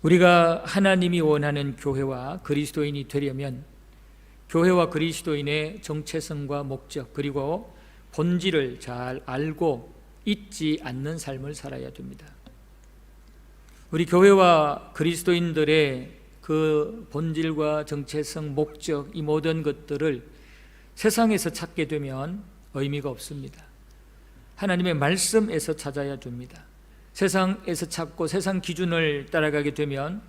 우리가 하나님이 원하는 교회와 그리스도인이 되려면 교회와 그리스도인의 정체성과 목적 그리고 본질을 잘 알고 잊지 않는 삶을 살아야 됩니다. 우리 교회와 그리스도인들의 그 본질과 정체성, 목적, 이 모든 것들을 세상에서 찾게 되면 의미가 없습니다. 하나님의 말씀에서 찾아야 됩니다. 세상에서 찾고 세상 기준을 따라가게 되면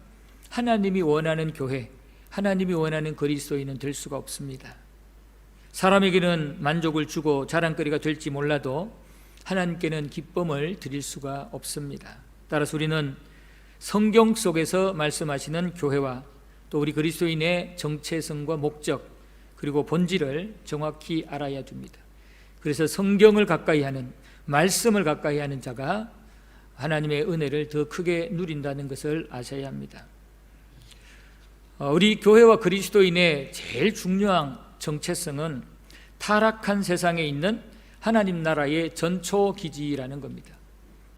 하나님이 원하는 교회, 하나님이 원하는 그리스도인은 될 수가 없습니다. 사람에게는 만족을 주고 자랑거리가 될지 몰라도 하나님께는 기쁨을 드릴 수가 없습니다. 따라서 우리는 성경 속에서 말씀하시는 교회와 또 우리 그리스도인의 정체성과 목적 그리고 본질을 정확히 알아야 됩니다. 그래서 성경을 가까이 하는, 말씀을 가까이 하는 자가 하나님의 은혜를 더 크게 누린다는 것을 아셔야 합니다. 우리 교회와 그리스도인의 제일 중요한 정체성은 타락한 세상에 있는 하나님 나라의 전초기지라는 겁니다.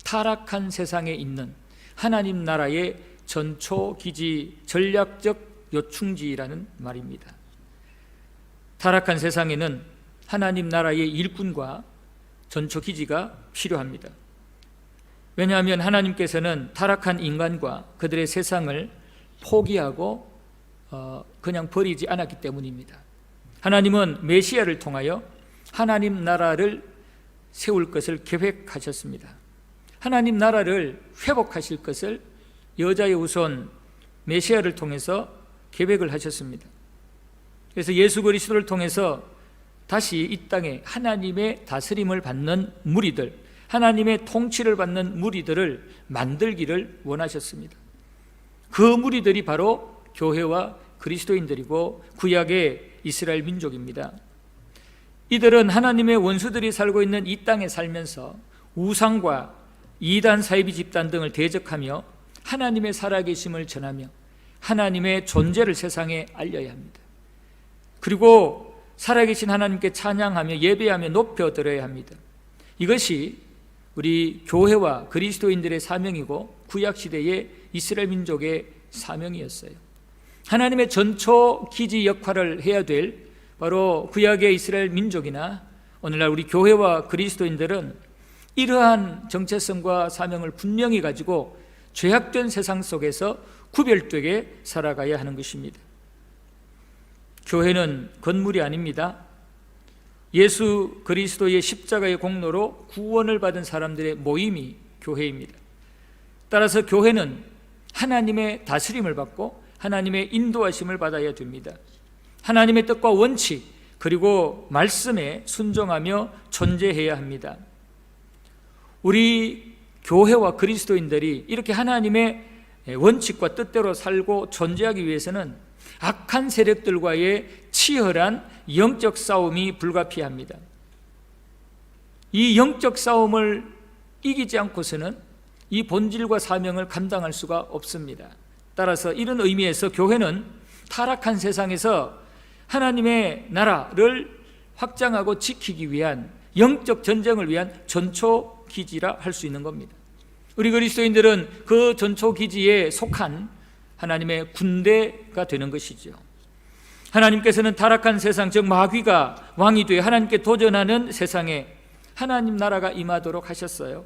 타락한 세상에 있는 하나님 나라의 전초기지, 전략적 요충지라는 말입니다. 타락한 세상에는 하나님 나라의 일꾼과 전초기지가 필요합니다. 왜냐하면 하나님께서는 타락한 인간과 그들의 세상을 포기하고 그냥 버리지 않았기 때문입니다. 하나님은 메시아를 통하여 하나님 나라를 세울 것을 계획하셨습니다. 하나님 나라를 회복하실 것을 여자의 후손 메시아를 통해서 계획을 하셨습니다. 그래서 예수 그리스도를 통해서 다시 이 땅에 하나님의 다스림을 받는 무리들, 하나님의 통치를 받는 무리들을 만들기를 원하셨습니다. 그 무리들이 바로 교회와 그리스도인들이고 구약의 이스라엘 민족입니다. 이들은 하나님의 원수들이 살고 있는 이 땅에 살면서 우상과 이단, 사이비 집단 등을 대적하며 하나님의 살아계심을 전하며 하나님의 존재를 세상에 알려야 합니다. 그리고 살아계신 하나님께 찬양하며 예배하며 높여드려야 합니다. 이것이 우리 교회와 그리스도인들의 사명이고 구약시대의 이스라엘 민족의 사명이었어요. 하나님의 전초기지 역할을 해야 될 바로 구약의 이스라엘 민족이나 오늘날 우리 교회와 그리스도인들은 이러한 정체성과 사명을 분명히 가지고 죄악된 세상 속에서 구별되게 살아가야 하는 것입니다. 교회는 건물이 아닙니다. 예수 그리스도의 십자가의 공로로 구원을 받은 사람들의 모임이 교회입니다. 따라서 교회는 하나님의 다스림을 받고 하나님의 인도하심을 받아야 됩니다. 하나님의 뜻과 원칙 그리고 말씀에 순종하며 존재해야 합니다. 우리 교회와 그리스도인들이 이렇게 하나님의 원칙과 뜻대로 살고 존재하기 위해서는 악한 세력들과의 치열한 영적 싸움이 불가피합니다. 이 영적 싸움을 이기지 않고서는 이 본질과 사명을 감당할 수가 없습니다. 따라서 이런 의미에서 교회는 타락한 세상에서 하나님의 나라를 확장하고 지키기 위한 영적 전쟁을 위한 전초기지라 할 수 있는 겁니다. 우리 그리스도인들은 그 전초기지에 속한 하나님의 군대가 되는 것이죠. 하나님께서는 타락한 세상, 즉 마귀가 왕이 되어 하나님께 도전하는 세상에 하나님 나라가 임하도록 하셨어요.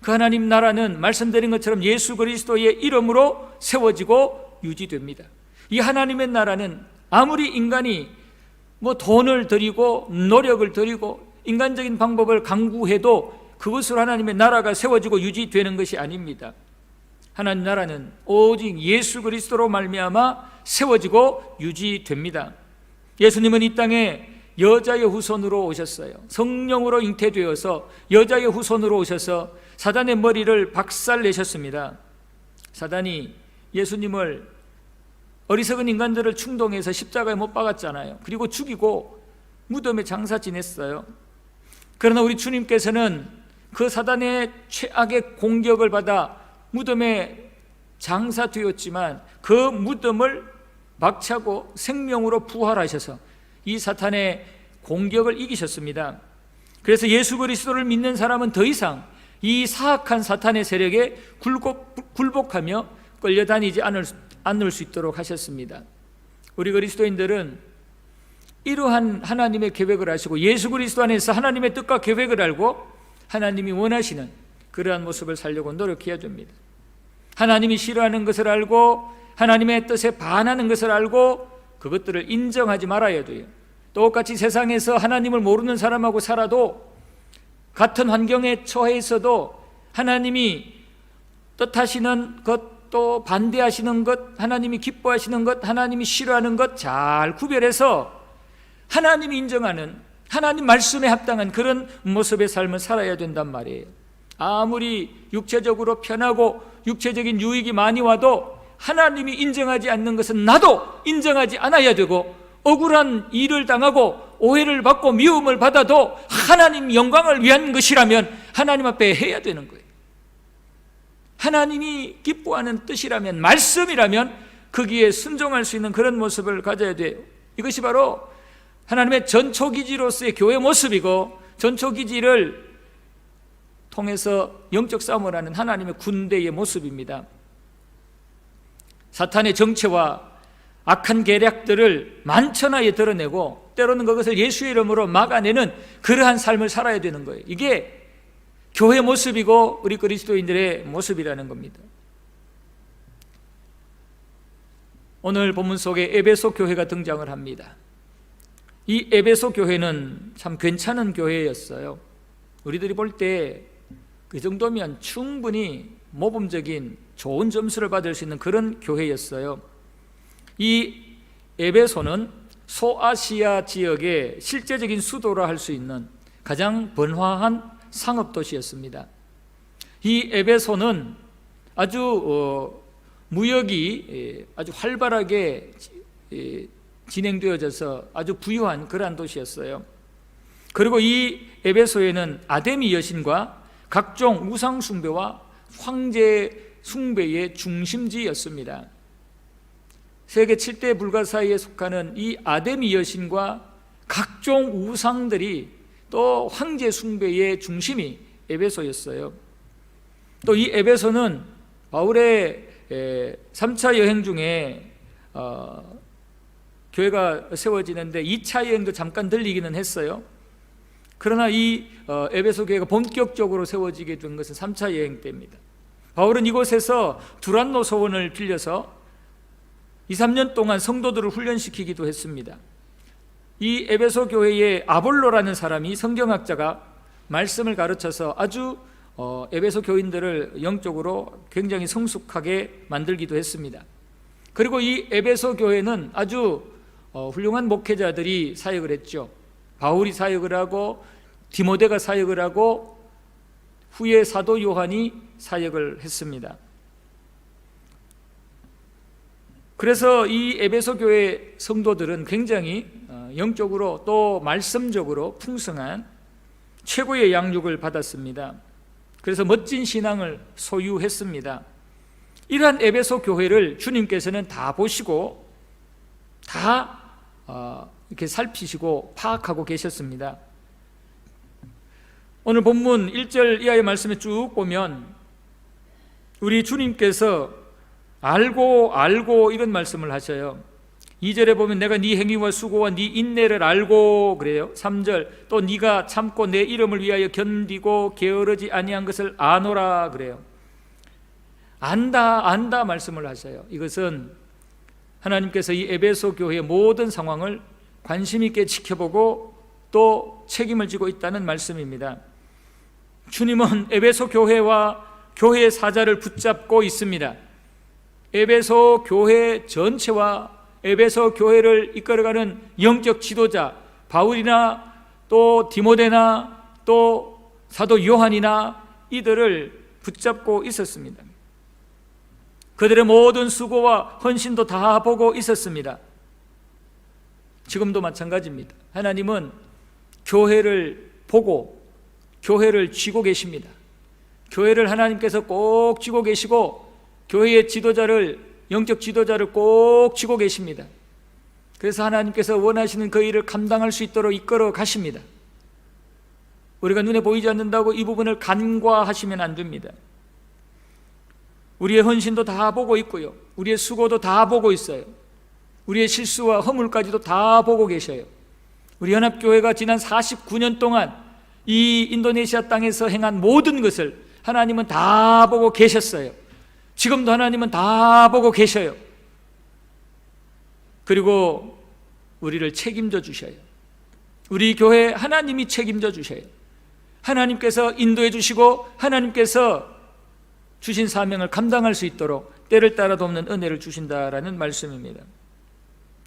그 하나님 나라는 말씀드린 것처럼 예수 그리스도의 이름으로 세워지고 유지됩니다. 이 하나님의 나라는 아무리 인간이 돈을 들이고 노력을 들이고 인간적인 방법을 강구해도 그것으로 하나님의 나라가 세워지고 유지되는 것이 아닙니다. 하나님 나라는 오직 예수 그리스도로 말미암아 세워지고 유지됩니다. 예수님은 이 땅에 여자의 후손으로 오셨어요. 성령으로 잉태되어서 여자의 후손으로 오셔서 사단의 머리를 박살내셨습니다. 사단이 예수님을 어리석은 인간들을 충동해서 십자가에 못 박았잖아요. 그리고 죽이고 무덤에 장사 지냈어요. 그러나 우리 주님께서는 그 사단의 최악의 공격을 받아 무덤에 장사되었지만 그 무덤을 박차고 생명으로 부활하셔서 이 사탄의 공격을 이기셨습니다. 그래서 예수 그리스도를 믿는 사람은 더 이상 이 사악한 사탄의 세력에 굴복하며 끌려다니지 않을 수 있도록 하셨습니다. 우리 그리스도인들은 이러한 하나님의 계획을 아시고 예수 그리스도 안에서 하나님의 뜻과 계획을 알고 하나님이 원하시는 그러한 모습을 살려고 노력해야 됩니다. 하나님이 싫어하는 것을 알고 하나님의 뜻에 반하는 것을 알고 그것들을 인정하지 말아야 돼요. 똑같이 세상에서 하나님을 모르는 사람하고 살아도 같은 환경에 처해 있어도 하나님이 뜻하시는 것 또 반대하시는 것, 하나님이 기뻐하시는 것, 하나님이 싫어하는 것 잘 구별해서 하나님이 인정하는 하나님 말씀에 합당한 그런 모습의 삶을 살아야 된단 말이에요. 아무리 육체적으로 편하고 육체적인 유익이 많이 와도 하나님이 인정하지 않는 것은 나도 인정하지 않아야 되고, 억울한 일을 당하고 오해를 받고 미움을 받아도 하나님 영광을 위한 것이라면 하나님 앞에 해야 되는 거예요. 하나님이 기뻐하는 뜻이라면, 말씀이라면 거기에 순종할 수 있는 그런 모습을 가져야 돼요. 이것이 바로 하나님의 전초기지로서의 교회 모습이고, 전초기지를 통해서 영적 싸움을 하는 하나님의 군대의 모습입니다. 사탄의 정체와 악한 계략들을 만천하에 드러내고 때로는 그것을 예수의 이름으로 막아내는 그러한 삶을 살아야 되는 거예요. 이게 교회 모습이고 우리 그리스도인들의 모습이라는 겁니다. 오늘 본문 속에 에베소 교회가 등장을 합니다. 이 에베소 교회는 참 괜찮은 교회였어요. 우리들이 볼 때 그 정도면 충분히 모범적인 좋은 점수를 받을 수 있는 그런 교회였어요. 이 에베소는 소아시아 지역의 실제적인 수도라 할 수 있는 가장 번화한 상업도시였습니다. 이 에베소는 아주 무역이 아주 활발하게 진행되어져서 아주 부유한 그러한 도시였어요. 그리고 이 에베소에는 아데미 여신과 각종 우상 숭배와 황제 숭배의 중심지였습니다. 세계 7대 불가사의에 속하는 이 아데미 여신과 각종 우상들이 또 황제 숭배의 중심이 에베소였어요. 또 이 에베소는 바울의 3차 여행 중에 교회가 세워지는데 2차 여행도 잠깐 들리기는 했어요. 그러나 이 에베소 교회가 본격적으로 세워지게 된 것은 3차 여행 때입니다. 바울은 이곳에서 두란노 소원을 빌려서 2, 3년 동안 성도들을 훈련시키기도 했습니다. 이 에베소 교회의 아볼로라는 사람이 성경학자가 말씀을 가르쳐서 아주 에베소 교인들을 영적으로 굉장히 성숙하게 만들기도 했습니다. 그리고 이 에베소 교회는 아주 훌륭한 목회자들이 사역을 했죠. 바울이 사역을 하고 디모데가 사역을 하고 후에 사도 요한이 사역을 했습니다. 그래서 이 에베소 교회 성도들은 굉장히 영적으로 또 말씀적으로 풍성한 최고의 양육을 받았습니다. 그래서 멋진 신앙을 소유했습니다. 이러한 에베소 교회를 주님께서는 다 보시고 다 이렇게 살피시고 파악하고 계셨습니다. 오늘 본문 1절 이하의 말씀에 쭉 보면 우리 주님께서 알고 이런 말씀을 하셔요. 2절에 보면 내가 네 행위와 수고와 네 인내를 알고 그래요. 3절 또 네가 참고 내 이름을 위하여 견디고 게으르지 아니한 것을 아노라 그래요. 안다 말씀을 하셔요. 이것은 하나님께서 이 에베소 교회의 모든 상황을 관심 있게 지켜보고 또 책임을 지고 있다는 말씀입니다. 주님은 에베소 교회와 교회의 사자를 붙잡고 있습니다. 에베소 교회 전체와 에베소 교회를 이끌어가는 영적 지도자 바울이나 또 디모데나 또 사도 요한이나 이들을 붙잡고 있었습니다. 그들의 모든 수고와 헌신도 다 보고 있었습니다. 지금도 마찬가지입니다. 하나님은 교회를 보고 교회를 쥐고 계십니다. 교회를 하나님께서 꼭 쥐고 계시고 교회의 지도자를, 영적 지도자를 꼭 쥐고 계십니다. 그래서 하나님께서 원하시는 그 일을 감당할 수 있도록 이끌어 가십니다. 우리가 눈에 보이지 않는다고 이 부분을 간과하시면 안 됩니다. 우리의 헌신도 다 보고 있고요, 우리의 수고도 다 보고 있어요. 우리의 실수와 허물까지도 다 보고 계셔요. 우리 연합교회가 지난 49년 동안 이 인도네시아 땅에서 행한 모든 것을 하나님은 다 보고 계셨어요. 지금도 하나님은 다 보고 계셔요. 그리고 우리를 책임져 주셔요. 우리 교회 하나님이 책임져 주셔요. 하나님께서 인도해 주시고 하나님께서 주신 사명을 감당할 수 있도록 때를 따라 돕는 은혜를 주신다라는 말씀입니다.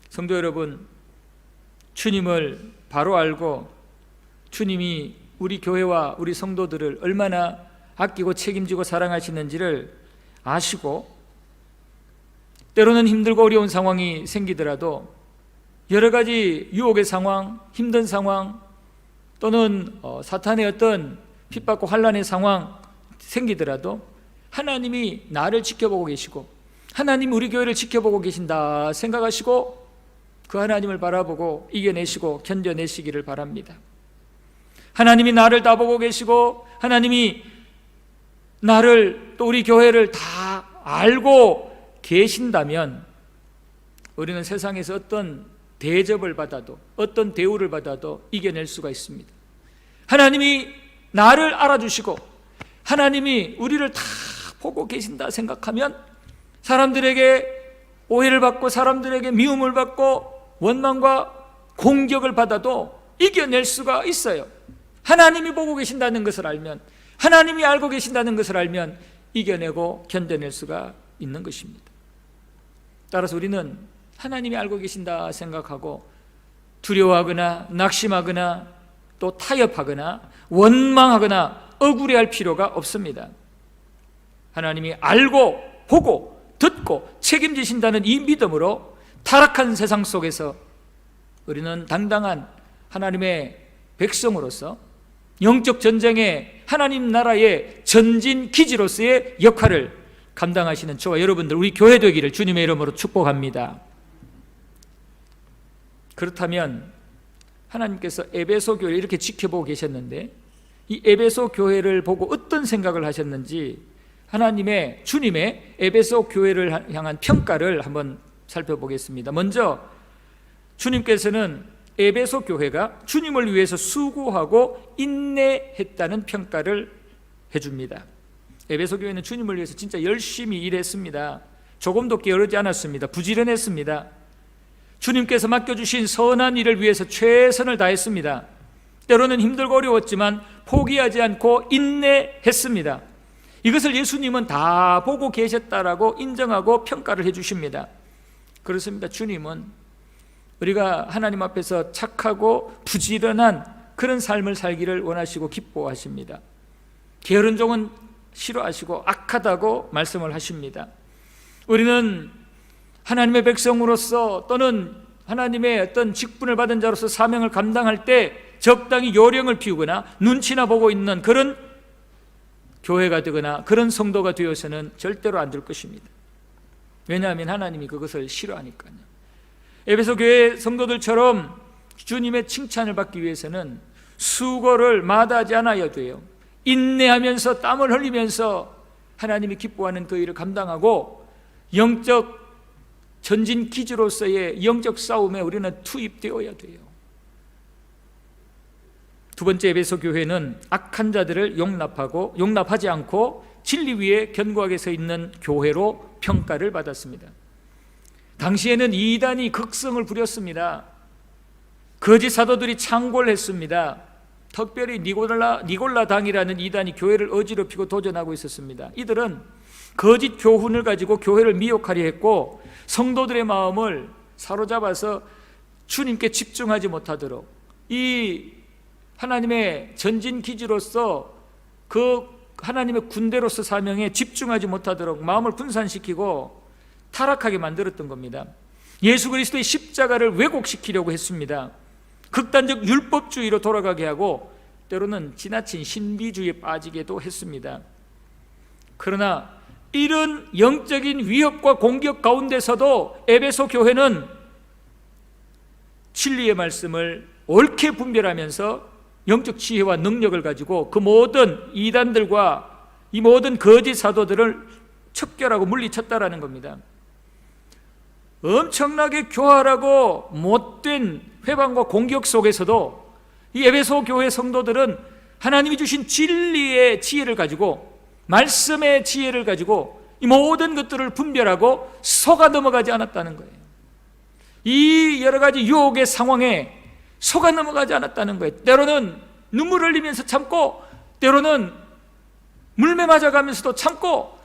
성도 여러분, 주님을 바로 알고 주님이 우리 교회와 우리 성도들을 얼마나 아끼고 책임지고 사랑하시는지를 아시고, 때로는 힘들고 어려운 상황이 생기더라도 여러 가지 유혹의 상황, 힘든 상황, 또는 사탄의 어떤 핍박과 환난의 상황 생기더라도 하나님이 나를 지켜보고 계시고 하나님이 우리 교회를 지켜보고 계신다 생각하시고 그 하나님을 바라보고 이겨내시고 견뎌내시기를 바랍니다. 하나님이 나를 다 보고 계시고 하나님이 나를 또 우리 교회를 다 알고 계신다면 우리는 세상에서 어떤 대접을 받아도 어떤 대우를 받아도 이겨낼 수가 있습니다. 하나님이 나를 알아주시고 하나님이 우리를 다 보고 계신다 생각하면 사람들에게 오해를 받고 사람들에게 미움을 받고 원망과 공격을 받아도 이겨낼 수가 있어요. 하나님이 보고 계신다는 것을 알면, 하나님이 알고 계신다는 것을 알면 이겨내고 견뎌낼 수가 있는 것입니다. 따라서 우리는 하나님이 알고 계신다 생각하고 두려워하거나 낙심하거나 또 타협하거나 원망하거나 억울해할 필요가 없습니다. 하나님이 알고 보고 듣고 책임지신다는 이 믿음으로 타락한 세상 속에서 우리는 당당한 하나님의 백성으로서 영적 전쟁의 하나님 나라의 전진 기지로서의 역할을 감당하시는 저와 여러분들, 우리 교회 되기를 주님의 이름으로 축복합니다. 그렇다면 하나님께서 에베소 교회를 이렇게 지켜보고 계셨는데 이 에베소 교회를 보고 어떤 생각을 하셨는지 하나님의, 주님의 에베소 교회를 향한 평가를 한번 살펴보겠습니다. 먼저 주님께서는 에베소 교회가 주님을 위해서 수고하고 인내했다는 평가를 해줍니다. 에베소 교회는 주님을 위해서 진짜 열심히 일했습니다. 조금도 게으르지 않았습니다. 부지런했습니다. 주님께서 맡겨주신 선한 일을 위해서 최선을 다했습니다. 때로는 힘들고 어려웠지만 포기하지 않고 인내했습니다. 이것을 예수님은 다 보고 계셨다라고 인정하고 평가를 해주십니다. 그렇습니다. 주님은 우리가 하나님 앞에서 착하고 부지런한 그런 삶을 살기를 원하시고 기뻐하십니다. 게으른 종은 싫어하시고 악하다고 말씀을 하십니다. 우리는 하나님의 백성으로서 또는 하나님의 어떤 직분을 받은 자로서 사명을 감당할 때 적당히 요령을 피우거나 눈치나 보고 있는 그런 교회가 되거나 그런 성도가 되어서는 절대로 안 될 것입니다. 왜냐하면 하나님이 그것을 싫어하니까요. 에베소 교회 성도들처럼 주님의 칭찬을 받기 위해서는 수고를 마다하지 않아야 돼요. 인내하면서 땀을 흘리면서 하나님이 기뻐하는 그 일을 감당하고 영적 전진 기지로서의 영적 싸움에 우리는 투입되어야 돼요. 두 번째, 에베소 교회는 악한 자들을 용납하지 않고 진리 위에 견고하게 서 있는 교회로 평가를 받았습니다. 당시에는 이단이 극성을 부렸습니다. 거짓 사도들이 창궐 했습니다. 특별히 니골라 당이라는 이단이 교회를 어지럽히고 도전하고 있었습니다. 이들은 거짓 교훈을 가지고 교회를 미혹하려 했고 성도들의 마음을 사로잡아서 주님께 집중하지 못하도록, 이 하나님의 전진 기지로서 그 하나님의 군대로서 사명에 집중하지 못하도록 마음을 분산시키고 타락하게 만들었던 겁니다. 예수 그리스도의 십자가를 왜곡시키려고 했습니다. 극단적 율법주의로 돌아가게 하고 때로는 지나친 신비주의에 빠지게도 했습니다. 그러나 이런 영적인 위협과 공격 가운데서도 에베소 교회는 진리의 말씀을 옳게 분별하면서 영적 지혜와 능력을 가지고 그 모든 이단들과 이 모든 거짓 사도들을 척결하고 물리쳤다라는 겁니다. 엄청나게 교활하고 못된 회방과 공격 속에서도 이 에베소 교회 성도들은 하나님이 주신 진리의 지혜를 가지고, 말씀의 지혜를 가지고 이 모든 것들을 분별하고 속아 넘어가지 않았다는 거예요. 이 여러 가지 유혹의 상황에 속아 넘어가지 않았다는 거예요. 때로는 눈물을 흘리면서 참고, 때로는 물매 맞아가면서도 참고,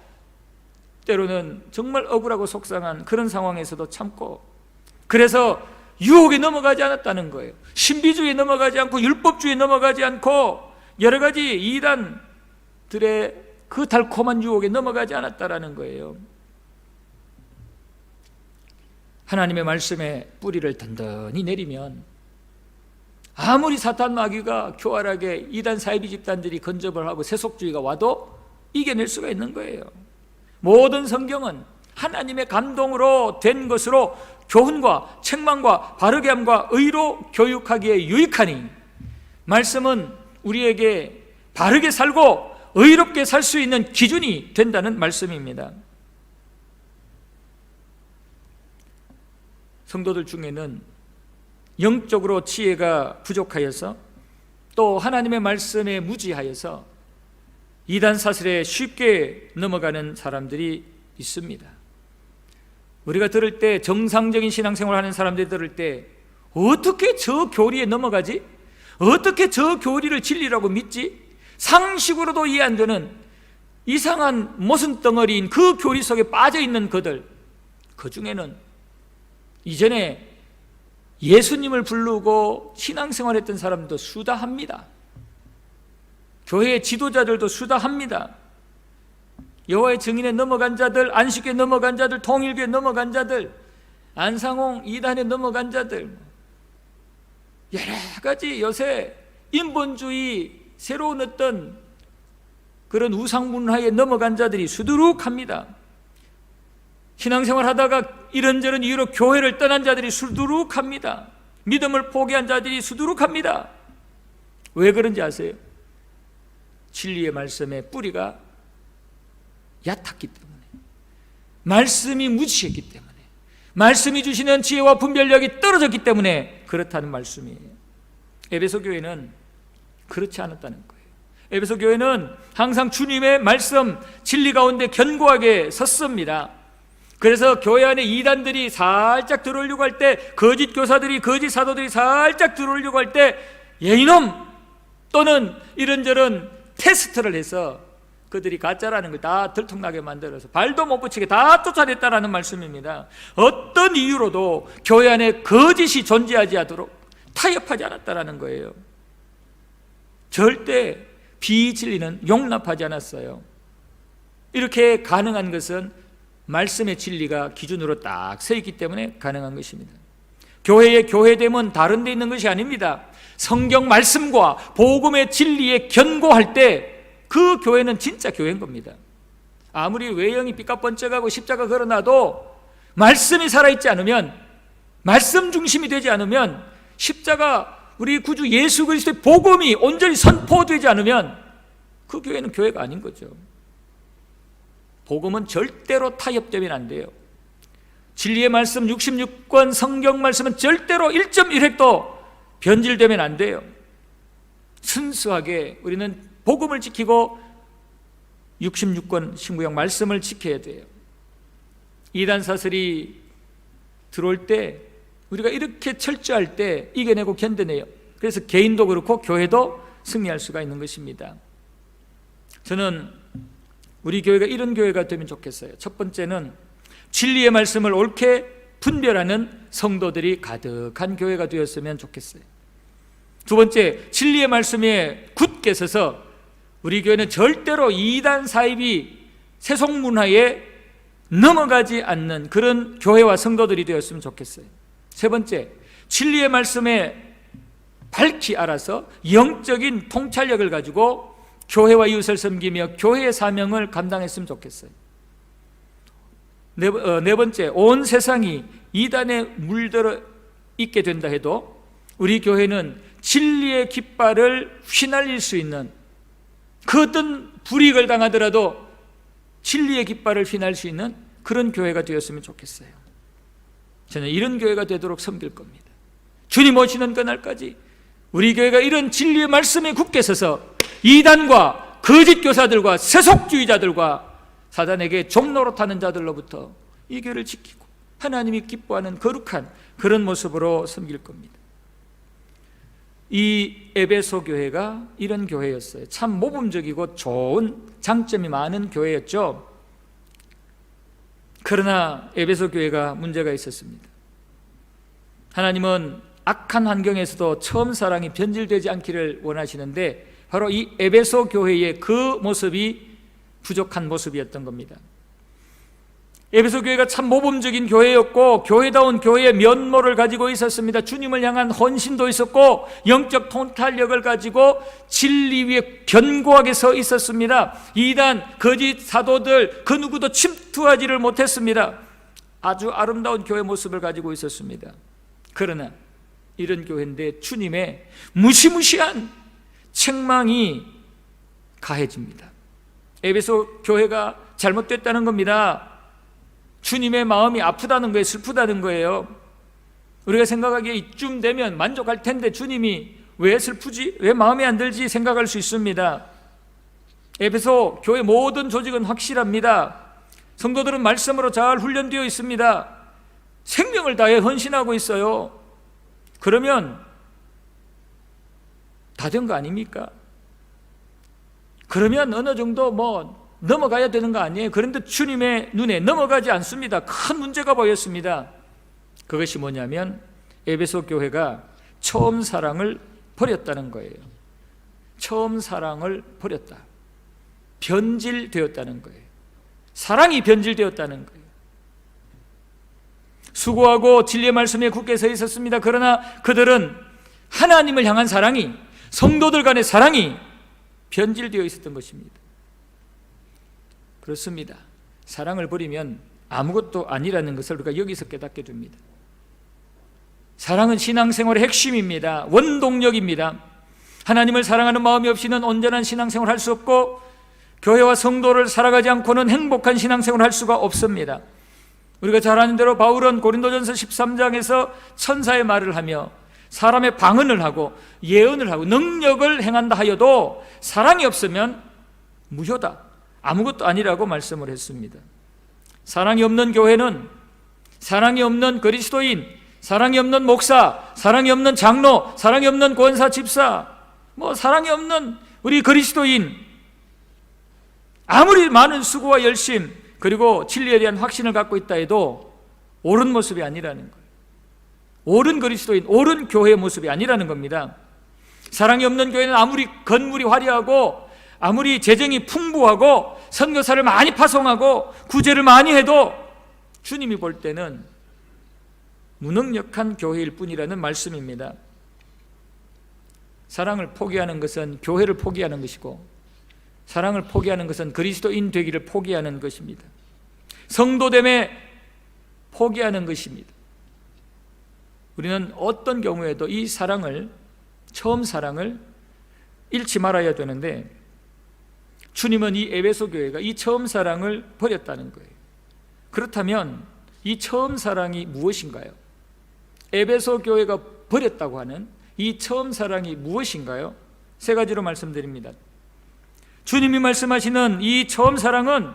때로는 정말 억울하고 속상한 그런 상황에서도 참고, 그래서 유혹에 넘어가지 않았다는 거예요. 신비주의에 넘어가지 않고 율법주의에 넘어가지 않고 여러 가지 이단들의 그 달콤한 유혹에 넘어가지 않았다라는 거예요. 하나님의 말씀에 뿌리를 든든히 내리면 아무리 사탄 마귀가 교활하게 이단 사이비 집단들이 건접을 하고 세속주의가 와도 이겨낼 수가 있는 거예요. 모든 성경은 하나님의 감동으로 된 것으로 교훈과 책망과 바르게 함과 의로 교육하기에 유익하니, 말씀은 우리에게 바르게 살고 의롭게 살 수 있는 기준이 된다는 말씀입니다. 성도들 중에는 영적으로 지혜가 부족하여서, 또 하나님의 말씀에 무지하여서 이단 사슬에 쉽게 넘어가는 사람들이 있습니다. 우리가 들을 때, 정상적인 신앙생활 하는 사람들이 들을 때, 어떻게 저 교리에 넘어가지? 어떻게 저 교리를 진리라고 믿지? 상식으로도 이해 안 되는 이상한 모순 덩어리인 그 교리 속에 빠져있는 그들, 그 중에는 이전에 예수님을 부르고 신앙생활했던 사람도 수다합니다. 교회의 지도자들도 수다합니다. 여호와의 증인에 넘어간 자들, 안식교에 넘어간 자들, 통일교에 넘어간 자들, 안상홍 이단에 넘어간 자들, 여러 가지 요새 인본주의 새로운 어떤 그런 우상문화에 넘어간 자들이 수두룩합니다. 신앙생활 하다가 이런저런 이유로 교회를 떠난 자들이 수두룩합니다. 믿음을 포기한 자들이 수두룩합니다. 왜 그런지 아세요? 진리의 말씀의 뿌리가 얕았기 때문에, 말씀이 무지했기 때문에, 말씀이 주시는 지혜와 분별력이 떨어졌기 때문에 그렇다는 말씀이에요. 에베소 교회는 그렇지 않았다는 거예요. 에베소 교회는 항상 주님의 말씀, 진리 가운데 견고하게 섰습니다. 그래서 교회 안에 이단들이 살짝 들어오려고 할 때, 거짓 교사들이, 거짓 사도들이 살짝 들어오려고 할 때, 이놈 또는 이런저런 테스트를 해서 그들이 가짜라는 걸 다 들통나게 만들어서 발도 못 붙이게 다 쫓아냈다라는 말씀입니다. 어떤 이유로도 교회 안에 거짓이 존재하지 않도록 타협하지 않았다라는 거예요. 절대 비진리는 용납하지 않았어요. 이렇게 가능한 것은 말씀의 진리가 기준으로 딱 서 있기 때문에 가능한 것입니다. 교회의 교회됨은 다른 데 있는 것이 아닙니다. 성경 말씀과 복음의 진리에 견고할 때 그 교회는 진짜 교회인 겁니다. 아무리 외형이 삐까번쩍하고 십자가 걸어놔도 말씀이 살아있지 않으면, 말씀 중심이 되지 않으면, 십자가 우리 구주 예수 그리스도의 복음이 온전히 선포되지 않으면 그 교회는 교회가 아닌 거죠. 복음은 절대로 타협되면 안 돼요. 진리의 말씀 66권 성경 말씀은 절대로 1.1획도 변질되면 안 돼요. 순수하게 우리는 복음을 지키고 66권 신구약 말씀을 지켜야 돼요. 이단 사슬이 들어올 때 우리가 이렇게 철저할 때 이겨내고 견뎌내요. 그래서 개인도 그렇고 교회도 승리할 수가 있는 것입니다. 저는 우리 교회가 이런 교회가 되면 좋겠어요. 첫 번째는 진리의 말씀을 옳게 분별하는 성도들이 가득한 교회가 되었으면 좋겠어요. 두 번째, 진리의 말씀에 굳게 서서 우리 교회는 절대로 이단 사이비 세속 문화에 넘어가지 않는 그런 교회와 성도들이 되었으면 좋겠어요. 세 번째, 진리의 말씀에 밝히 알아서 영적인 통찰력을 가지고 교회와 이웃을 섬기며 교회의 사명을 감당했으면 좋겠어요. 네 번째, 온 세상이 이단에 물들어 있게 된다 해도 우리 교회는 진리의 깃발을 휘날릴 수 있는, 그 어떤 불이익을 당하더라도 진리의 깃발을 휘날 수 있는 그런 교회가 되었으면 좋겠어요. 저는 이런 교회가 되도록 섬길 겁니다. 주님 오시는 그날까지 우리 교회가 이런 진리의 말씀에 굳게 서서 이단과 거짓 교사들과 세속주의자들과 사단에게 종노릇하는 자들로부터 이 교회를 지키고 하나님이 기뻐하는 거룩한 그런 모습으로 섬길 겁니다. 이 에베소 교회가 이런 교회였어요. 참 모범적이고 좋은 장점이 많은 교회였죠. 그러나 에베소 교회가 문제가 있었습니다. 하나님은 악한 환경에서도 처음 사랑이 변질되지 않기를 원하시는데 바로 이 에베소 교회의 그 모습이 부족한 모습이었던 겁니다. 에베소 교회가 참 모범적인 교회였고 교회다운 교회의 면모를 가지고 있었습니다. 주님을 향한 헌신도 있었고 영적 통찰력을 가지고 진리 위에 견고하게 서 있었습니다. 이단, 거짓 사도들 그 누구도 침투하지를 못했습니다. 아주 아름다운 교회 모습을 가지고 있었습니다. 그러나 이런 교회인데 주님의 무시무시한 책망이 가해집니다. 에베소 교회가 잘못됐다는 겁니다. 주님의 마음이 아프다는 거예요. 슬프다는 거예요. 우리가 생각하기에 이쯤 되면 만족할 텐데 주님이 왜 슬프지? 왜 마음에 안 들지? 생각할 수 있습니다. 에베소 교회 모든 조직은 확실합니다. 성도들은 말씀으로 잘 훈련되어 있습니다. 생명을 다해 헌신하고 있어요. 그러면 다 된 거 아닙니까? 그러면 어느 정도 넘어가야 되는 거 아니에요? 그런데 주님의 눈에 넘어가지 않습니다. 큰 문제가 보였습니다. 그것이 뭐냐면 에베소 교회가 처음 사랑을 버렸다는 거예요. 처음 사랑을 버렸다. 변질되었다는 거예요. 사랑이 변질되었다는 거예요. 수고하고 진리의 말씀에 굳게 서 있었습니다. 그러나 그들은 하나님을 향한 사랑이, 성도들 간의 사랑이 변질되어 있었던 것입니다. 그렇습니다. 사랑을 버리면 아무것도 아니라는 것을 우리가 여기서 깨닫게 됩니다. 사랑은 신앙생활의 핵심입니다. 원동력입니다. 하나님을 사랑하는 마음이 없이는 온전한 신앙생활을 할 수 없고 교회와 성도를 살아가지 않고는 행복한 신앙생활을 할 수가 없습니다. 우리가 잘 아는 대로 바울은 고린도전서 13장에서 천사의 말을 하며 사람의 방언을 하고 예언을 하고 능력을 행한다 하여도 사랑이 없으면 무효다, 아무것도 아니라고 말씀을 했습니다. 사랑이 없는 교회는, 사랑이 없는 그리스도인, 사랑이 없는 목사, 사랑이 없는 장로, 사랑이 없는 권사, 집사, 사랑이 없는 우리 그리스도인, 아무리 많은 수고와 열심 그리고 진리에 대한 확신을 갖고 있다 해도 옳은 모습이 아니라는 거예요. 옳은 그리스도인, 옳은 교회의 모습이 아니라는 겁니다. 사랑이 없는 교회는 아무리 건물이 화려하고 아무리 재정이 풍부하고 선교사를 많이 파송하고 구제를 많이 해도 주님이 볼 때는 무능력한 교회일 뿐이라는 말씀입니다. 사랑을 포기하는 것은 교회를 포기하는 것이고 사랑을 포기하는 것은 그리스도인 되기를 포기하는 것입니다. 성도됨에 포기하는 것입니다. 우리는 어떤 경우에도 이 사랑을, 처음 사랑을 잃지 말아야 되는데 주님은 이 에베소 교회가 이 처음 사랑을 버렸다는 거예요. 그렇다면 이 처음 사랑이 무엇인가요? 에베소 교회가 버렸다고 하는 이 처음 사랑이 무엇인가요? 세 가지로 말씀드립니다. 주님이 말씀하시는 이 처음 사랑은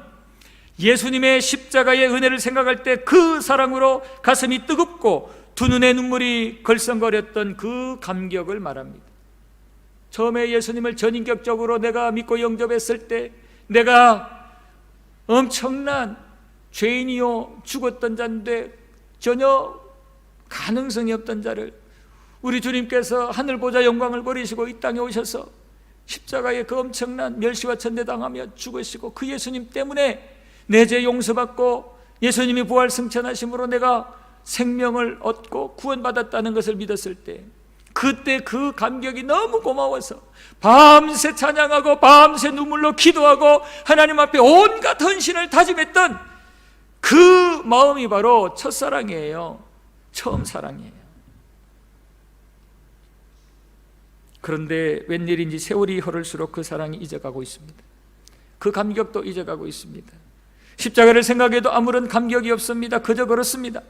예수님의 십자가의 은혜를 생각할 때 그 사랑으로 가슴이 뜨겁고 두 눈에 눈물이 걸썽거렸던 그 감격을 말합니다. 처음에 예수님을 전인격적으로 내가 믿고 영접했을 때 내가 엄청난 죄인이요 죽었던 자인데 전혀 가능성이 없던 자를 우리 주님께서 하늘 보좌 영광을 버리시고 이 땅에 오셔서 십자가에 그 엄청난 멸시와 천대당하며 죽으시고 그 예수님 때문에 내 죄 용서받고 예수님이 부활 승천하심으로 내가 생명을 얻고 구원받았다는 것을 믿었을 때 그때 그 감격이 너무 고마워서 밤새 찬양하고 밤새 눈물로 기도하고 하나님 앞에 온갖 헌신을 다짐했던 그 마음이 바로 첫사랑이에요. 처음 사랑이에요. 그런데 웬일인지 세월이 흐를수록 그 사랑이 잊어가고 있습니다. 그 감격도 잊어가고 있습니다. 십자가를 생각해도 아무런 감격이 없습니다. 그저 그렇습니다.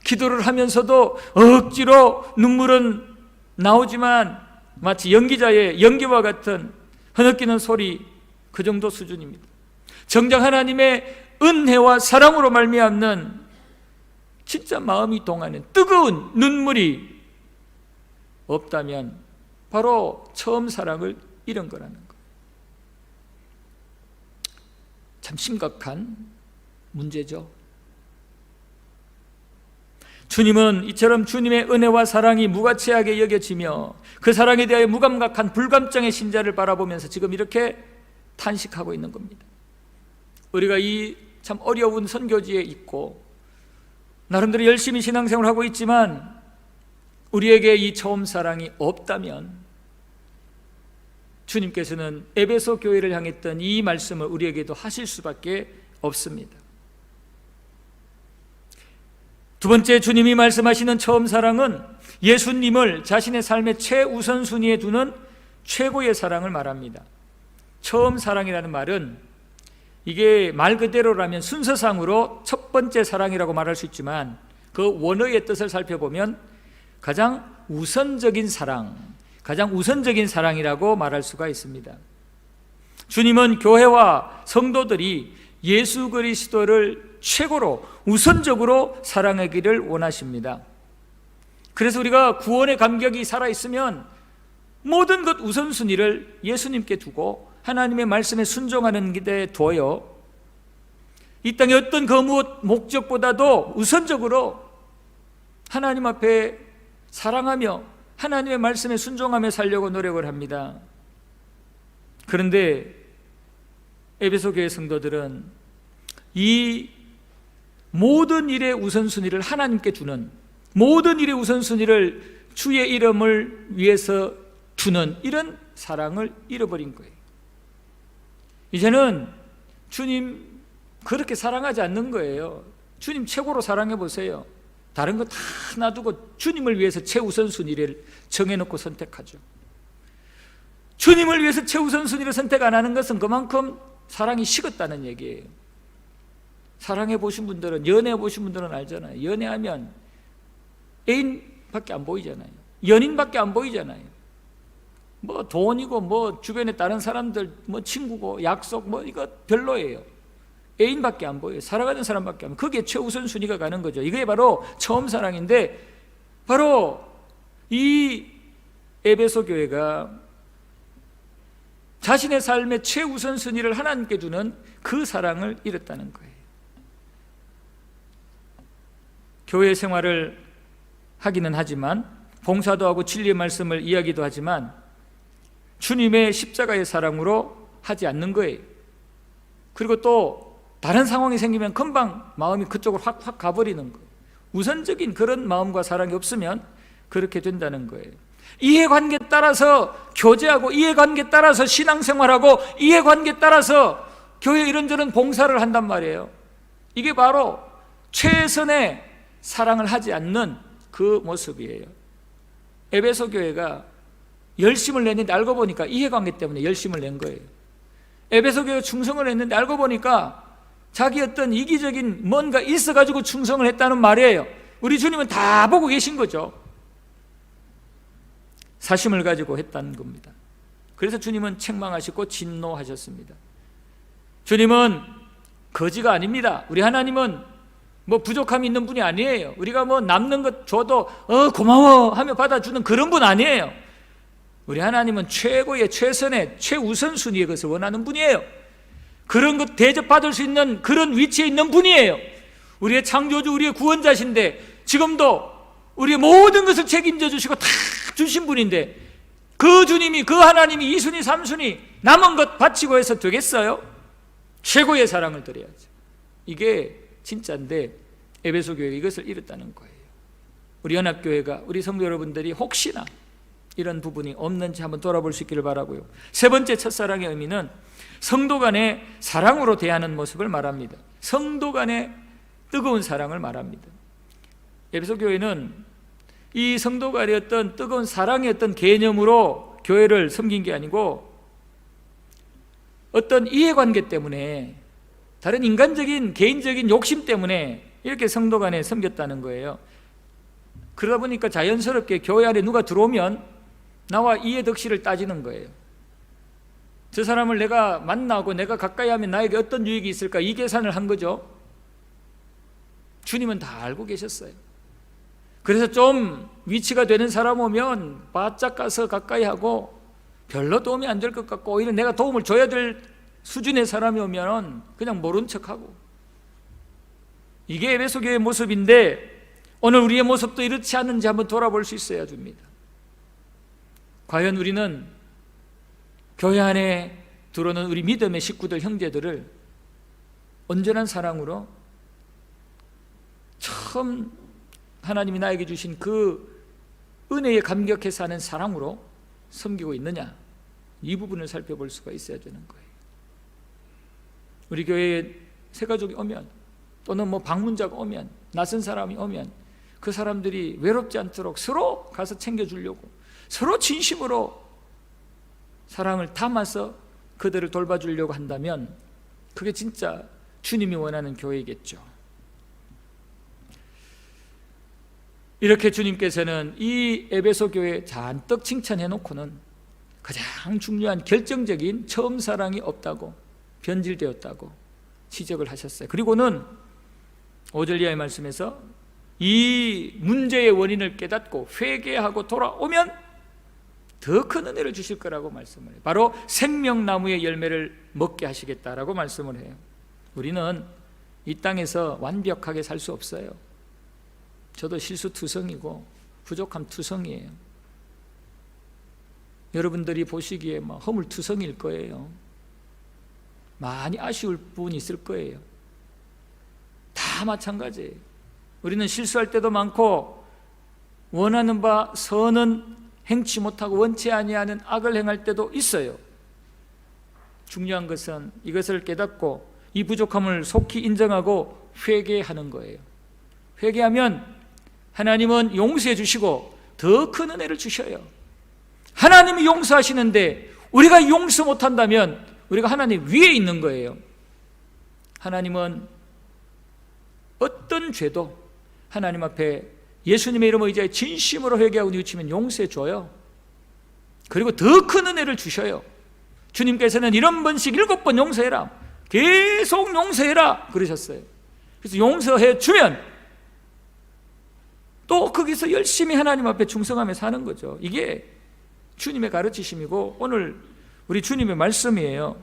기도를 하면서도 억지로 눈물은 나오지만 마치 연기자의 연기와 같은 흐느끼는 소리, 그 정도 수준입니다. 정작 하나님의 은혜와 사랑으로 말미암는 진짜 마음이 동하는 뜨거운 눈물이 없다면 바로 처음 사랑을 잃은 거라는 거. 참 심각한 문제죠. 주님은 이처럼 주님의 은혜와 사랑이 무가치하게 여겨지며 그 사랑에 대하여 무감각한 불감증의 신자를 바라보면서 지금 이렇게 탄식하고 있는 겁니다. 우리가 이 참 어려운 선교지에 있고 나름대로 열심히 신앙생활을 하고 있지만 우리에게 이 처음 사랑이 없다면 주님께서는 에베소 교회를 향했던 이 말씀을 우리에게도 하실 수밖에 없습니다. 두 번째, 주님이 말씀하시는 처음 사랑은 예수님을 자신의 삶의 최우선순위에 두는 최고의 사랑을 말합니다. 처음 사랑이라는 말은 이게 말 그대로라면 순서상으로 첫 번째 사랑이라고 말할 수 있지만 그 원어의 뜻을 살펴보면 가장 우선적인 사랑, 가장 우선적인 사랑이라고 말할 수가 있습니다. 주님은 교회와 성도들이 예수 그리스도를 최고로 우선적으로 사랑하기를 원하십니다. 그래서 우리가 구원의 감격이 살아있으면 모든 것 우선순위를 예수님께 두고 하나님의 말씀에 순종하는 데 둬요. 이 땅의 어떤 그 무엇 목적보다도 우선적으로 하나님 앞에 사랑하며 하나님의 말씀에 순종하며 살려고 노력을 합니다. 그런데 에베소 교회 성도들은 이 모든 일의 우선순위를 하나님께 두는, 모든 일의 우선순위를 주의 이름을 위해서 두는 이런 사랑을 잃어버린 거예요. 이제는 주님 그렇게 사랑하지 않는 거예요. 주님 최고로 사랑해 보세요. 다른 거 다 놔두고 주님을 위해서 최우선순위를 정해놓고 선택하죠. 주님을 위해서 최우선순위를 선택 안 하는 것은 그만큼 사랑이 식었다는 얘기예요. 사랑해 보신 분들은, 연애해 보신 분들은 알잖아요. 연애하면 애인밖에 안 보이잖아요. 연인밖에 안 보이잖아요. 뭐 돈이고 뭐 주변에 다른 사람들 뭐 친구고 약속 뭐 이거 별로예요. 애인밖에 안 보여요. 살아가는 사람밖에 안 보여요. 그게 최우선순위가 가는 거죠. 이게 바로 처음 사랑인데 바로 이 에베소 교회가 자신의 삶의 최우선순위를 하나님께 두는 그 사랑을 잃었다는 거예요. 교회 생활을 하기는 하지만 봉사도 하고 진리의 말씀을 이야기도 하지만 주님의 십자가의 사랑으로 하지 않는 거예요. 그리고 또 다른 상황이 생기면 금방 마음이 그쪽으로 확 가버리는 거예요. 우선적인 그런 마음과 사랑이 없으면 그렇게 된다는 거예요. 이해관계에 따라서 교제하고 이해관계에 따라서 신앙생활하고 이해관계에 따라서 교회 이런저런 봉사를 한단 말이에요. 이게 바로 최선의 사랑을 하지 않는 그 모습이에요. 에베소 교회가 열심을 냈는데 알고 보니까 이해관계 때문에 열심을 낸 거예요. 에베소 교회가 충성을 했는데 알고 보니까 자기 어떤 이기적인 뭔가 있어가지고 충성을 했다는 말이에요. 우리 주님은 다 보고 계신 거죠. 사심을 가지고 했다는 겁니다. 그래서 주님은 책망하시고 진노하셨습니다. 주님은 거지가 아닙니다. 우리 하나님은 뭐 부족함이 있는 분이 아니에요. 우리가 뭐 남는 것 줘도 고마워 하며 받아주는 그런 분 아니에요. 우리 하나님은 최고의 최선의 최우선순위의 것을 원하는 분이에요. 그런 것 대접받을 수 있는 그런 위치에 있는 분이에요. 우리의 창조주, 우리의 구원자신데 지금도 우리의 모든 것을 책임져 주시고 다 주신 분인데 그 주님이, 그 하나님이 2순위 3순위 남은 것 바치고 해서 되겠어요? 최고의 사랑을 드려야죠. 이게 진짜인데 에베소 교회가 이것을 잃었다는 거예요. 우리 연합교회가, 우리 성도 여러분들이 혹시나 이런 부분이 없는지 한번 돌아볼 수 있기를 바라고요. 세 번째, 첫사랑의 의미는 성도 간의 사랑으로 대하는 모습을 말합니다. 성도 간의 뜨거운 사랑을 말합니다. 에베소 교회는 이 성도 간의 어떤 뜨거운 사랑의 어떤 개념으로 교회를 섬긴 게 아니고 어떤 이해관계 때문에 다른 인간적인 개인적인 욕심 때문에 이렇게 성도 간에 섬겼다는 거예요. 그러다 보니까 자연스럽게 교회 안에 누가 들어오면 나와 이해 덕실을 따지는 거예요. 저 사람을 내가 만나고 내가 가까이 하면 나에게 어떤 유익이 있을까, 이 계산을 한 거죠. 주님은 다 알고 계셨어요. 그래서 좀 위치가 되는 사람 오면 바짝 가서 가까이 하고, 별로 도움이 안 될 것 같고 오히려 내가 도움을 줘야 될 수준의 사람이 오면 그냥 모른 척하고, 이게 에베소 교회의 모습인데 오늘 우리의 모습도 이렇지 않은지 한번 돌아볼 수 있어야 됩니다. 과연 우리는 교회 안에 들어오는 우리 믿음의 식구들, 형제들을 온전한 사랑으로, 처음 하나님이 나에게 주신 그 은혜에 감격해서 하는 사랑으로 섬기고 있느냐, 이 부분을 살펴볼 수가 있어야 되는 거예요. 우리 교회에 새 가족이 오면, 또는 방문자가 오면, 낯선 사람이 오면 그 사람들이 외롭지 않도록 서로 가서 챙겨주려고, 서로 진심으로 사랑을 담아서 그들을 돌봐주려고 한다면 그게 진짜 주님이 원하는 교회이겠죠. 이렇게 주님께서는 이 에베소 교회 잔뜩 칭찬해 놓고는 가장 중요한 결정적인 처음 사랑이 없다고, 변질되었다고 지적을 하셨어요. 그리고는 5절 이하의 말씀에서 이 문제의 원인을 깨닫고 회개하고 돌아오면 더 큰 은혜를 주실 거라고 말씀을 해요. 바로 생명나무의 열매를 먹게 하시겠다라고 말씀을 해요. 우리는 이 땅에서 완벽하게 살 수 없어요. 저도 실수투성이고 부족함투성이에요. 여러분들이 보시기에 허물투성일 거예요. 많이 아쉬울 부분이 있을 거예요. 다 마찬가지예요. 우리는 실수할 때도 많고, 원하는 바 선은 행치 못하고 원치 아니하는 악을 행할 때도 있어요. 중요한 것은 이것을 깨닫고 이 부족함을 속히 인정하고 회개하는 거예요. 회개하면 하나님은 용서해 주시고 더 큰 은혜를 주셔요. 하나님이 용서하시는데 우리가 용서 못한다면 우리가 하나님 위에 있는 거예요. 하나님은 어떤 죄도 하나님 앞에 예수님의 이름을 의지하여 진심으로 회개하고 뉘우치면 용서해 줘요. 그리고 더 큰 은혜를 주셔요. 주님께서는 7번씩 7번 용서해라, 계속 용서해라 그러셨어요. 그래서 용서해 주면 또 거기서 열심히 하나님 앞에 충성하며 사는 거죠. 이게 주님의 가르치심이고 오늘 우리 주님의 말씀이에요.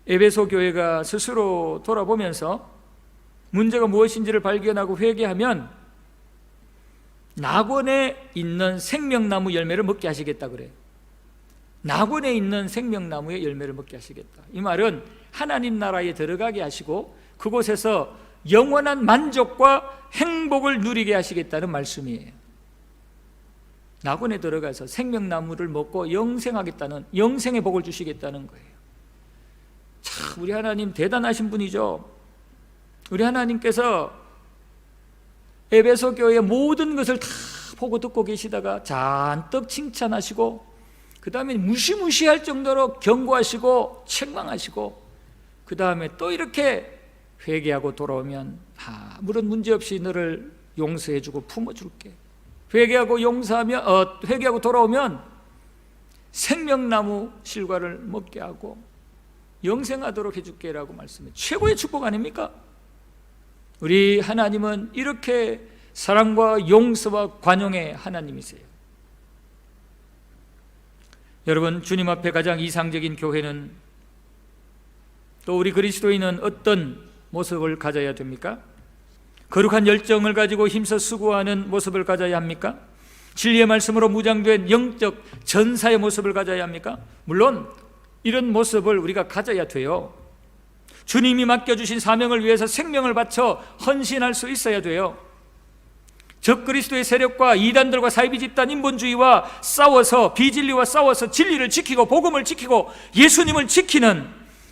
에베소 교회가 스스로 돌아보면서 문제가 무엇인지를 발견하고 회개하면 낙원에 있는 생명나무 열매를 먹게 하시겠다 그래요. 낙원에 있는 생명나무의 열매를 먹게 하시겠다. 이 말은 하나님 나라에 들어가게 하시고 그곳에서 영원한 만족과 행복을 누리게 하시겠다는 말씀이에요. 낙원에 들어가서 생명나무를 먹고 영생하겠다는, 영생의 복을 주시겠다는 거예요. 참 우리 하나님 대단하신 분이죠. 우리 하나님께서 에베소 교회의 모든 것을 다 보고 듣고 계시다가 잔뜩 칭찬하시고 그 다음에 무시무시할 정도로 경고하시고 책망하시고 그 다음에 또 이렇게 회개하고 돌아오면 아무런 문제없이 너를 용서해주고 품어줄게. 회개하고 회개하고 돌아오면 생명나무 실과를 먹게 하고 영생하도록 해줄게라고 말씀해. 최고의 축복 아닙니까? 우리 하나님은 이렇게 사랑과 용서와 관용의 하나님이세요. 여러분, 주님 앞에 가장 이상적인 교회는, 또 우리 그리스도인은 어떤 모습을 가져야 됩니까? 거룩한 열정을 가지고 힘써 수고하는 모습을 가져야 합니까? 진리의 말씀으로 무장된 영적 전사의 모습을 가져야 합니까? 물론 이런 모습을 우리가 가져야 돼요. 주님이 맡겨주신 사명을 위해서 생명을 바쳐 헌신할 수 있어야 돼요. 적그리스도의 세력과 이단들과 사이비 집단 인본주의와 싸워서, 비진리와 싸워서 진리를 지키고 복음을 지키고 예수님을 지키는,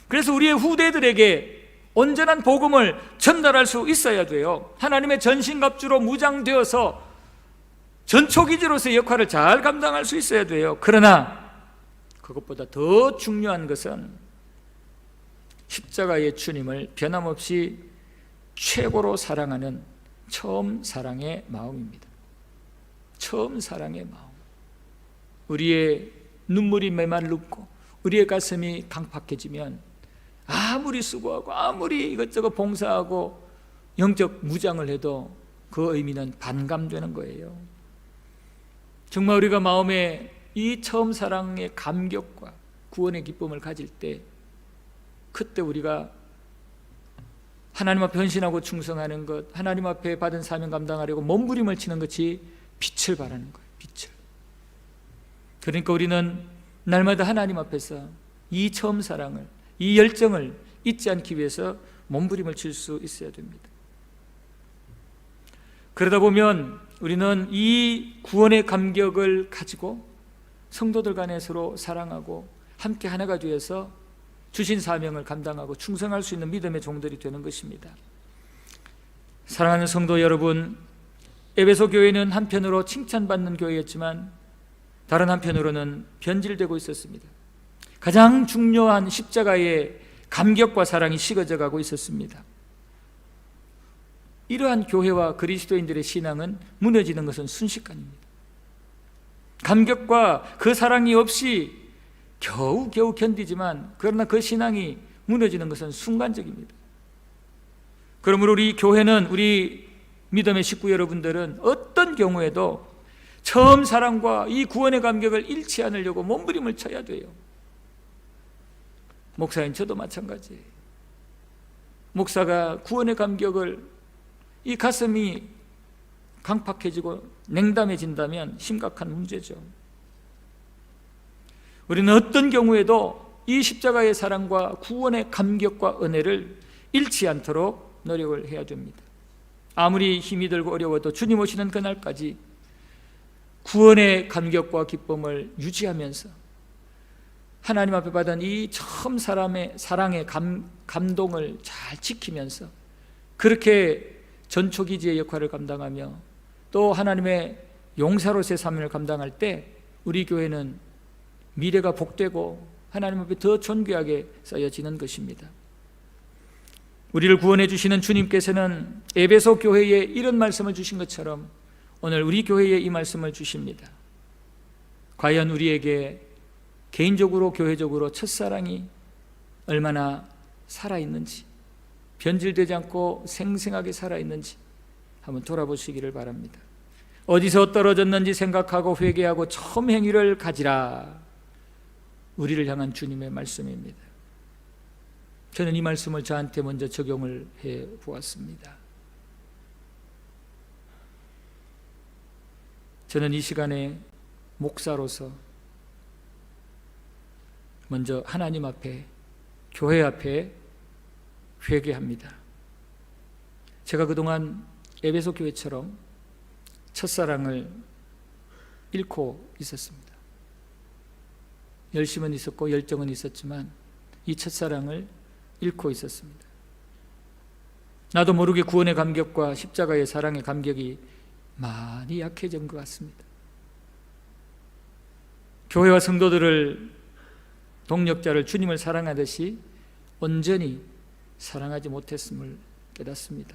그래서 우리의 후대들에게 온전한 복음을 전달할 수 있어야 돼요. 하나님의 전신갑주로 무장되어서 전초기지로서의 역할을 잘 감당할 수 있어야 돼요. 그러나 그것보다 더 중요한 것은 십자가의 주님을 변함없이 최고로 사랑하는 처음 사랑의 마음입니다. 처음 사랑의 마음. 우리의 눈물이 메말르고 우리의 가슴이 강팍해지면 아무리 수고하고 아무리 이것저것 봉사하고 영적 무장을 해도 그 의미는 반감되는 거예요. 정말 우리가 마음에 이 처음 사랑의 감격과 구원의 기쁨을 가질 때, 그때 우리가 하나님 앞에 헌신하고 충성하는 것, 하나님 앞에 받은 사명 감당하려고 몸부림을 치는 것이 빛을 발하는 거예요. 빛을. 그러니까 우리는 날마다 하나님 앞에서 이 처음 사랑을, 이 열정을 잊지 않기 위해서 몸부림을 칠 수 있어야 됩니다. 그러다 보면 우리는 이 구원의 감격을 가지고 성도들 간에 서로 사랑하고 함께 하나가 되어서 주신 사명을 감당하고 충성할 수 있는 믿음의 종들이 되는 것입니다. 사랑하는 성도 여러분, 에베소 교회는 한편으로 칭찬받는 교회였지만 다른 한편으로는 변질되고 있었습니다. 가장 중요한 십자가의 감격과 사랑이 식어져 가고 있었습니다. 이러한 교회와 그리스도인들의 신앙은 무너지는 것은 순식간입니다. 감격과 그 사랑이 없이 겨우 견디지만, 그러나 그 신앙이 무너지는 것은 순간적입니다. 그러므로 우리 교회는, 우리 믿음의 식구 여러분들은 어떤 경우에도 처음 사랑과 이 구원의 감격을 잃지 않으려고 몸부림을 쳐야 돼요. 목사인 저도 마찬가지예요. 목사가 구원의 감격을, 이 가슴이 강팍해지고 냉담해진다면 심각한 문제죠. 우리는 어떤 경우에도 이 십자가의 사랑과 구원의 감격과 은혜를 잃지 않도록 노력을 해야 됩니다. 아무리 힘이 들고 어려워도 주님 오시는 그날까지 구원의 감격과 기쁨을 유지하면서 하나님 앞에 받은 이 처음 사랑의 감동을 잘 지키면서 그렇게 전초기지의 역할을 감당하며 또 하나님의 용사로서의 사명을 감당할 때 우리 교회는 미래가 복되고 하나님 앞에 더 존귀하게 쌓여지는 것입니다. 우리를 구원해 주시는 주님께서는 에베소 교회에 이런 말씀을 주신 것처럼 오늘 우리 교회에 이 말씀을 주십니다. 과연 우리에게 개인적으로 교회적으로 첫사랑이 얼마나 살아있는지, 변질되지 않고 생생하게 살아있는지 한번 돌아보시기를 바랍니다. 어디서 떨어졌는지 생각하고 회개하고 처음 행위를 가지라. 우리를 향한 주님의 말씀입니다. 저는 이 말씀을 저한테 먼저 적용을 해 보았습니다. 저는 이 시간에 목사로서 먼저 하나님 앞에, 교회 앞에 회개합니다. 제가 그동안 에베소 교회처럼 첫사랑을 잃고 있었습니다. 열심은 있었고 열정은 있었지만 이 첫사랑을 잃고 있었습니다. 나도 모르게 구원의 감격과 십자가의 사랑의 감격이 많이 약해진 것 같습니다. 교회와 성도들을, 동력자를, 주님을 사랑하듯이 온전히 사랑하지 못했음을 깨닫습니다.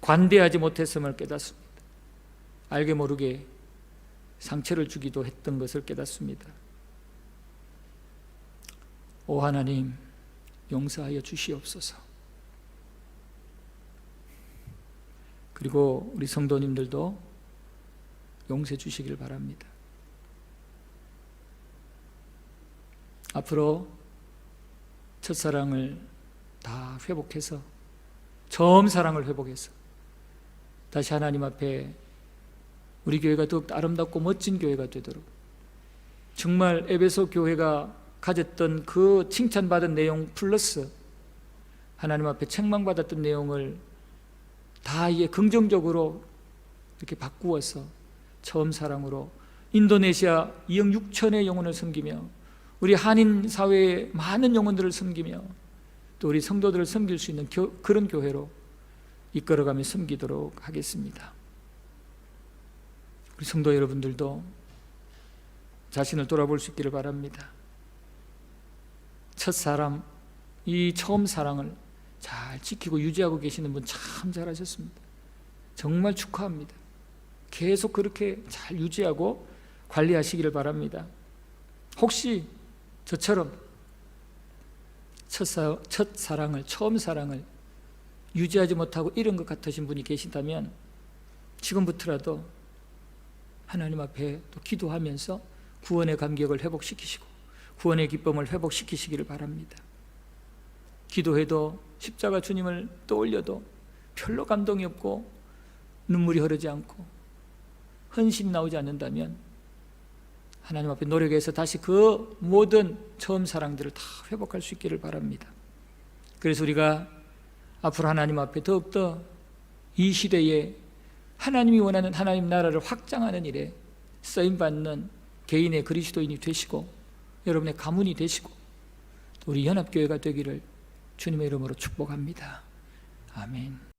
관대하지 못했음을 깨닫습니다. 알게 모르게 상처를 주기도 했던 것을 깨닫습니다. 오 하나님, 용서하여 주시옵소서. 그리고 우리 성도님들도 용서해 주시길 바랍니다. 앞으로 첫사랑을 다 회복해서, 처음 사랑을 회복해서 다시 하나님 앞에 우리 교회가 더욱 아름답고 멋진 교회가 되도록, 정말 에베소 교회가 가졌던 그 칭찬받은 내용 플러스 하나님 앞에 책망받았던 내용을 다 이게 긍정적으로 이렇게 바꾸어서 처음 사랑으로 인도네시아 2억 6천의 영혼을 섬기며 우리 한인 사회의 많은 영혼들을 섬기며 또 우리 성도들을 섬길 수 있는 그런 교회로 이끌어가며 섬기도록 하겠습니다. 우리 성도 여러분들도 자신을 돌아볼 수 있기를 바랍니다. 첫사랑, 이 처음 사랑을 잘 지키고 유지하고 계시는 분 참 잘하셨습니다. 정말 축하합니다. 계속 그렇게 잘 유지하고 관리하시기를 바랍니다. 혹시 저처럼 첫사랑을, 처음 사랑을 유지하지 못하고 잃은 것 같으신 분이 계신다면 지금부터라도 하나님 앞에 또 기도하면서 구원의 감격을 회복시키시고 구원의 기쁨을 회복시키시기를 바랍니다. 기도해도 십자가 주님을 떠올려도 별로 감동이 없고 눈물이 흐르지 않고 헌신이 나오지 않는다면 하나님 앞에 노력해서 다시 그 모든 처음 사랑들을 다 회복할 수 있기를 바랍니다. 그래서 우리가 앞으로 하나님 앞에 더욱더 이 시대에 하나님이 원하는 하나님 나라를 확장하는 일에 쓰임받는 개인의 그리스도인이 되시고 여러분의 가문이 되시고 우리 연합교회가 되기를 주님의 이름으로 축복합니다. 아멘.